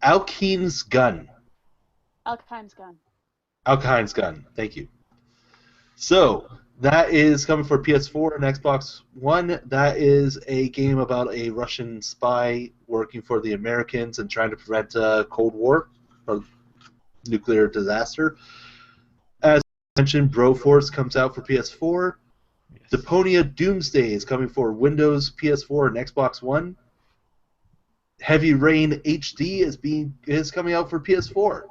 Alkine's Gun. Alkine's Gun. Alkine's Gun. Thank you. So that is coming for PS4 and Xbox One. That is a game about a Russian spy working for the Americans and trying to prevent a Cold War or nuclear disaster. As mentioned, Broforce comes out for PS4. Yes. Deponia Doomsday is coming for Windows, PS4, and Xbox One. Heavy Rain HD is coming out for PS4.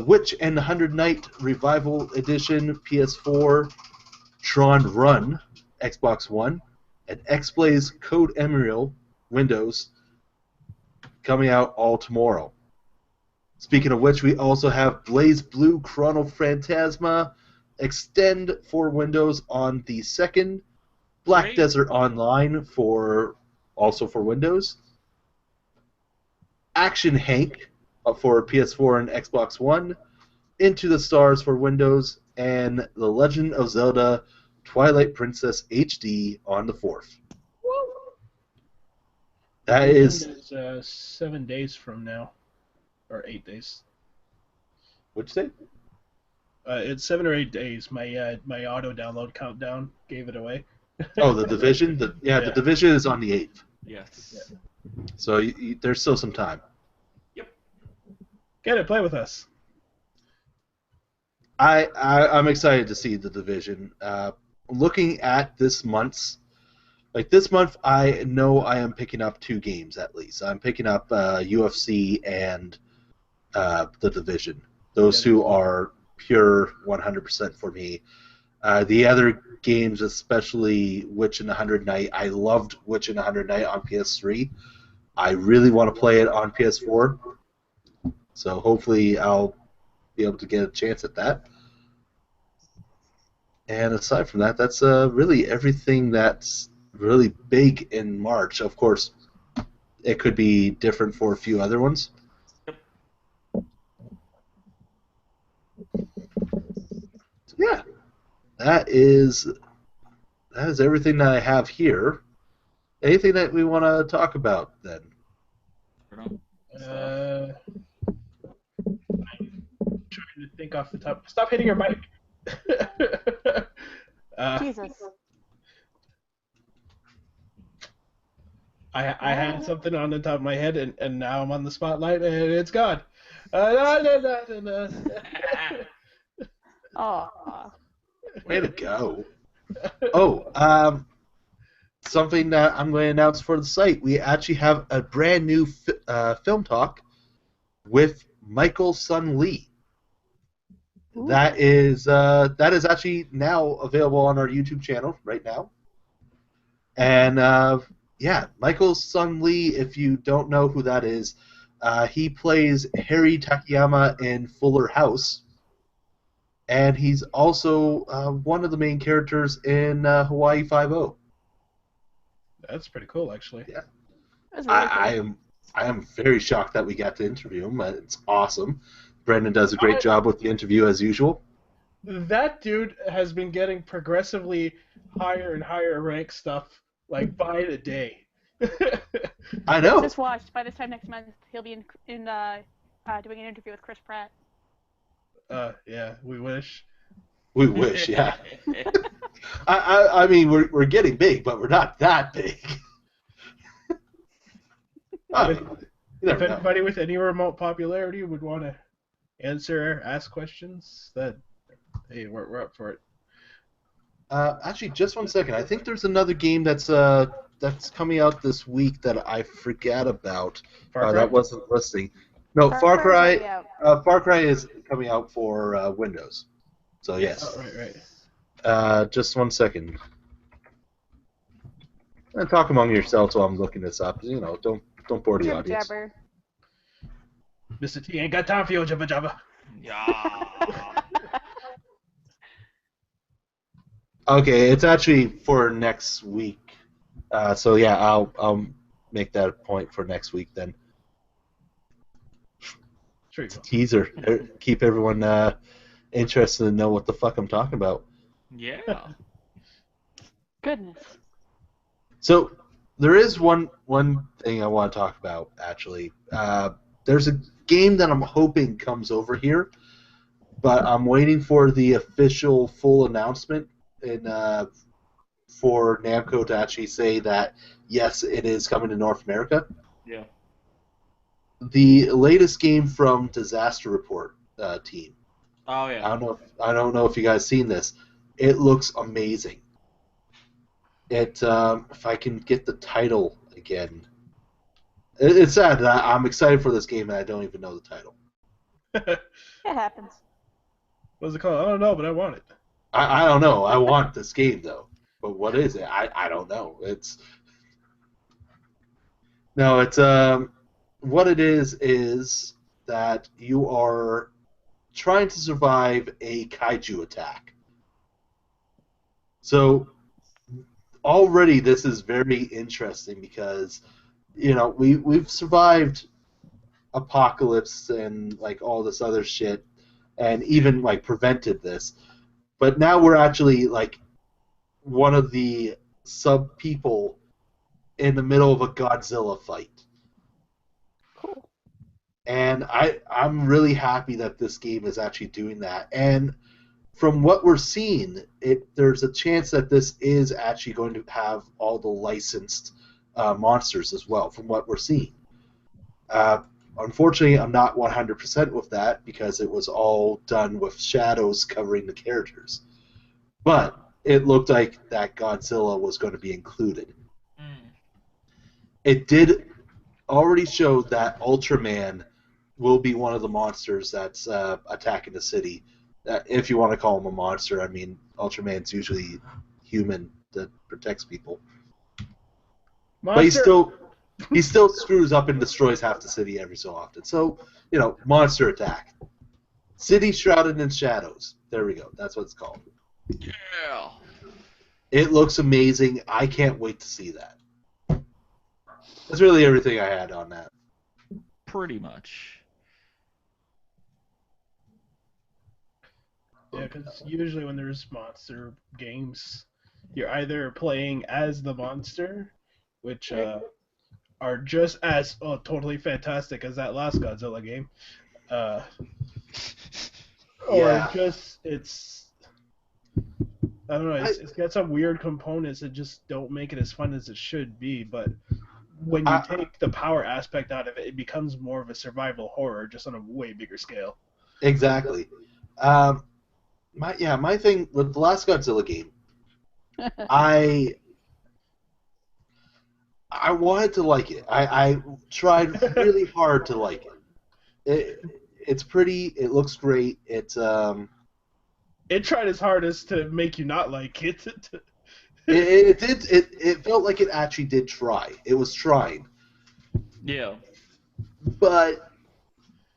Witch and the 100 Night Revival Edition, PS4. Tron Run, Xbox One. And X-Blaze Code Emerald, Windows, coming out all tomorrow. Speaking of which, we also have Blaze Blue Chrono Phantasma Extend for Windows on the 2nd. Black Great. Desert Online also for Windows. Action Hank for PS4 and Xbox One. Into the Stars for Windows. And The Legend of Zelda Twilight Princess HD on the 4th. That is... It's 7 days from now. Or 8 days. What'd you say? It's 7 or 8 days. My my auto download countdown gave it away. Oh, The Division? The Division is on the 8th. Yes. So there's still some time. Get it, play with us. I'm excited to see The Division. Looking at this month's, this month, I know I am picking up 2 games at least. I'm picking up UFC and The Division. Those two are pure 100% for me. The other games, especially Witch and the 100 Night, I loved Witch and the 100 Night on PS3. I really want to play it on PS4. So hopefully I'll be able to get a chance at that. And aside from that, that's really everything that's really big in March. Of course, it could be different for a few other ones. So yeah, that is everything that I have here. Anything that we want to talk about then? I'm trying to think off the top. Stop hitting your mic. Jesus. I had something on the top of my head, and now I'm on the spotlight, and it's gone. Oh. Way to go. Oh, something that I'm going to announce for the site. We actually have a brand new film talk with Michael Sun Lee. Ooh. That is actually now available on our YouTube channel right now. And yeah, Michael Sun Lee, if you don't know who that is, he plays Harry Takayama in Fuller House. And he's also one of the main characters in Hawaii Five-0. That's pretty cool, actually. Yeah. That's really cool. I am very shocked that we got to interview him. It's awesome. Brendan does a great job with the interview as usual. That dude has been getting progressively higher and higher rank stuff, like, by the day. I know. Just watched. By this time next month, he'll be doing an interview with Chris Pratt. Yeah, we wish. We wish, yeah. I mean, we're getting big, but we're not that big. If anybody with any remote popularity would want to answer, ask questions, that hey, we're up for it. Actually, just one second. I think there's another game that's coming out this week that I forgot about. Far Cry? That wasn't listing. No, Far Cry's Cry. already out. Far Cry is coming out for Windows. So yes. Oh, right. Just one second. And talk among yourselves while I'm looking this up. You know, don't bore the Jibber audience. jabber. Mr. T ain't got time for your jabba jabba. Yeah. Okay, it's actually for next week. So yeah, I'll make that a point for next week then. Sure you go. Teaser. Keep everyone interested to know what the fuck I'm talking about. Yeah. Goodness. So there is one thing I want to talk about actually. There's a game that I'm hoping comes over here, but I'm waiting for the official full announcement for Namco to actually say that yes, it is coming to North America. Yeah. The latest game from Disaster Report team. Oh yeah. I don't know if you guys seen this. It looks amazing. If I can get the title again. It's sad that I'm excited for this game and I don't even know the title. It happens. What's it called? I don't know, but I want it. I don't know. I want this game though, but what is it? I don't know. It's what it is that you are trying to survive a kaiju attack. So already this is very interesting because we've survived apocalypse and like all this other shit and even like prevented this, but now we're actually like one of the sub people in the middle of a Godzilla fight. Cool. And I'm really happy that this game is actually doing that. And from what we're seeing, there's a chance that this is actually going to have all the licensed monsters as well, from what we're seeing. Unfortunately, I'm not 100% with that because it was all done with shadows covering the characters. But it looked like that Godzilla was going to be included. It did already show that Ultraman will be one of the monsters that's attacking the city. If you want to call him a monster, I mean, Ultraman's usually human that protects people. Monster. But he still screws up and destroys half the city every so often. So, monster attack. City shrouded in shadows. There we go. That's what it's called. Yeah. It looks amazing. I can't wait to see that. That's really everything I had on that. Pretty much. Yeah, because usually when there's monster games, you're either playing as the monster, which are just as totally fantastic as that last Godzilla game, or just I don't know, it's got some weird components that just don't make it as fun as it should be, but when you take the power aspect out of it, it becomes more of a survival horror, just on a way bigger scale. Exactly. My thing with the last Godzilla game, I wanted to like it. I tried really hard to like it. It's pretty. It looks great. It tried its hardest to make you not like it. It did. It felt like it actually did try. It was trying. Yeah. But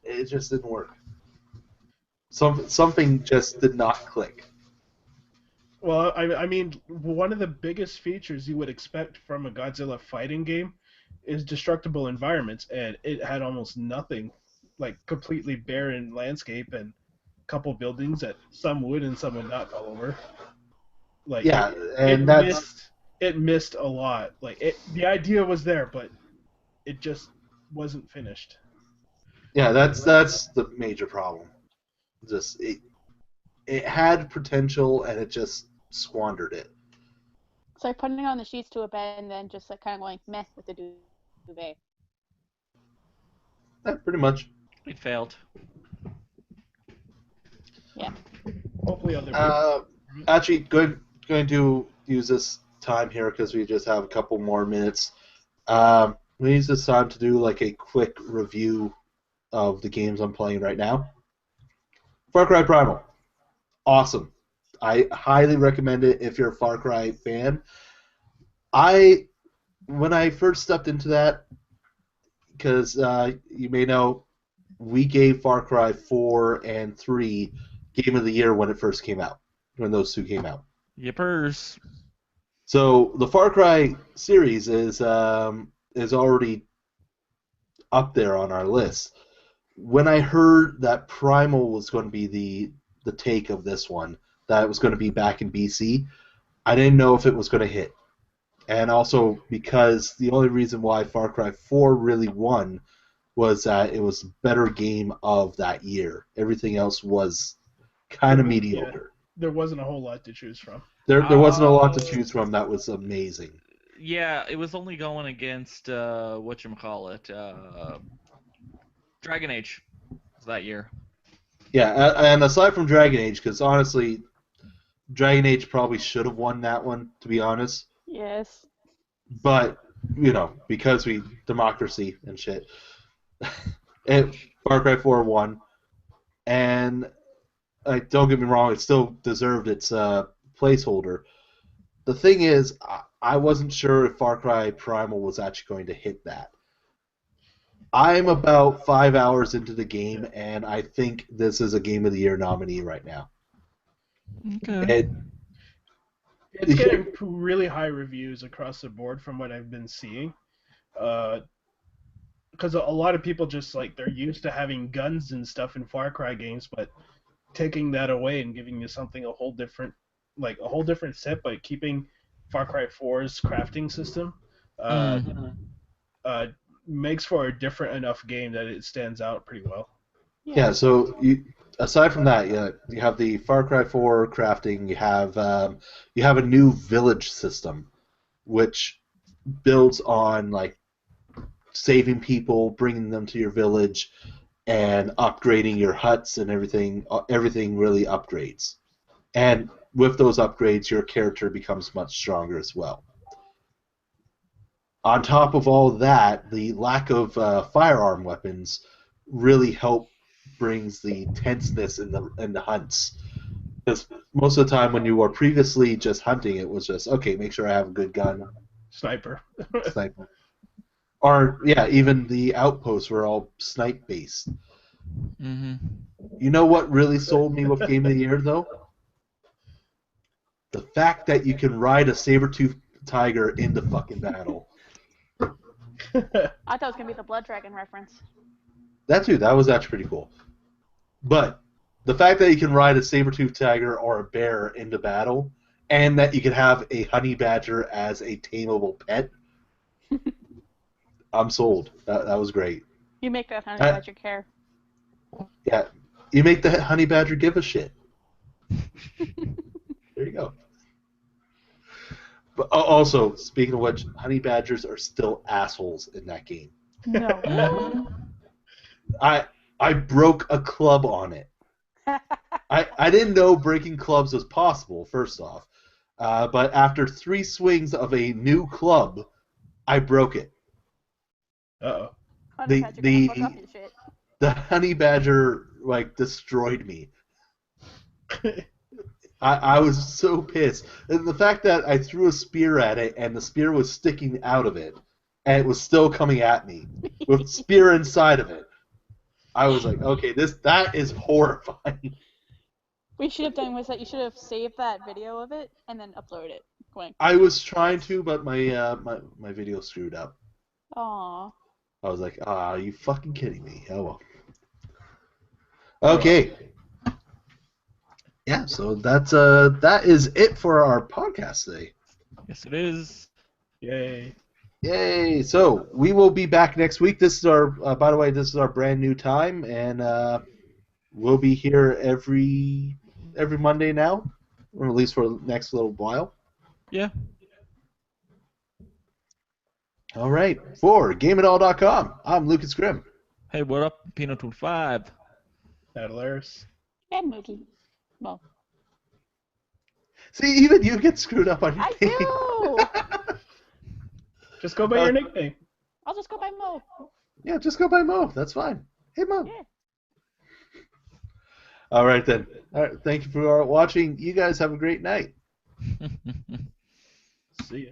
it just didn't work. Something just did not click. Well, I mean, one of the biggest features you would expect from a Godzilla fighting game is destructible environments, and it had almost nothing, like completely barren landscape and a couple buildings that some would and some would not fall over. Like it missed a lot. Like the idea was there, but it just wasn't finished. Yeah, that's the major problem. Just it had potential and it just squandered it. It's like putting on the sheets to a bed and then just like kind of going meh with the duvet. Yeah, pretty much. It failed. Yeah. Hopefully other people. Actually, going to use this time here because we just have a couple more minutes. We use this time to do like a quick review of the games I'm playing right now. Far Cry Primal, awesome. I highly recommend it if you're a Far Cry fan. When I first stepped into that, because you may know, we gave Far Cry 4 and 3 Game of the Year when it first came out, when those two came out. Yippers. So the Far Cry series is already up there on our list. When I heard that Primal was going to be the take of this one, that it was going to be back in BC, I didn't know if it was going to hit. And also because the only reason why Far Cry 4 really won was that it was the better game of that year. Everything else was kind of mediocre. There wasn't a whole lot to choose from. There wasn't a lot to choose from that was amazing. Yeah, it was only going against whatchamacallit, Dragon Age that year. Yeah, and aside from Dragon Age, because honestly, Dragon Age probably should have won that one, to be honest. Yes. But, because we democracy and shit, and Far Cry 4 won. And don't get me wrong, it still deserved its placeholder. The thing is, I wasn't sure if Far Cry Primal was actually going to hit that. I'm about 5 hours into the game, and I think this is a Game of the Year nominee right now. Okay. It's getting really high reviews across the board from what I've been seeing. Because a lot of people just, like, they're used to having guns and stuff in Far Cry games, but taking that away and giving you something a whole different set by keeping Far Cry 4's crafting system makes for a different enough game that it stands out pretty well. Yeah, so aside from that, you have the Far Cry 4 crafting. You have a new village system, which builds on like saving people, bringing them to your village, and upgrading your huts and everything. Everything really upgrades, and with those upgrades, your character becomes much stronger as well. On top of all that, the lack of firearm weapons really brings the tenseness in the hunts. Because most of the time when you were previously just hunting, it was just, okay, make sure I have a good gun. Sniper. Sniper. Or, yeah, even the outposts were all snipe-based. Mm-hmm. You know what really sold me with Game of the Year, though? The fact that you can ride a saber-toothed tiger into fucking battle. I thought it was gonna be the Blood Dragon reference. That too, that was actually pretty cool. But the fact that you can ride a saber-toothed tiger or a bear into battle, and that you can have a honey badger as a tameable pet, I'm sold. That was great. You make that honey badger care. Yeah, you make the honey badger give a shit. There you go. But also, speaking of which, honey badgers are still assholes in that game. No. I broke a club on it. I didn't know breaking clubs was possible, first off. But after 3 swings of a new club, I broke it. Uh-oh. Honey badger gonna fuck up your shit. The honey badger, like, destroyed me. I was so pissed. And the fact that I threw a spear at it, and the spear was sticking out of it, and it was still coming at me, with spear inside of it. I was like, okay, that is horrifying. What you should have done was that you should have saved that video of it and then upload it. I was trying to, but my video screwed up. Aww. I was like, are you fucking kidding me? Oh well. Okay. Yeah, so that is it for our podcast today. Yes, it is. Yay. Yay! So we will be back next week. This is our, by the way, this is our brand new time, and we'll be here every Monday now, or at least for the next little while. Yeah. All right. For GameItAll.com, I'm Lucas Grimm. Hey, what up, Pino 25? That hilarious. And Mookie. Mo. See, even you get screwed up on your I name. do. Just go by your nickname. I'll just go by Mo. Yeah, just go by Mo. That's fine. Hey, Mo. Yeah. All right, then. All right, thank you for watching. You guys have a great night. See ya.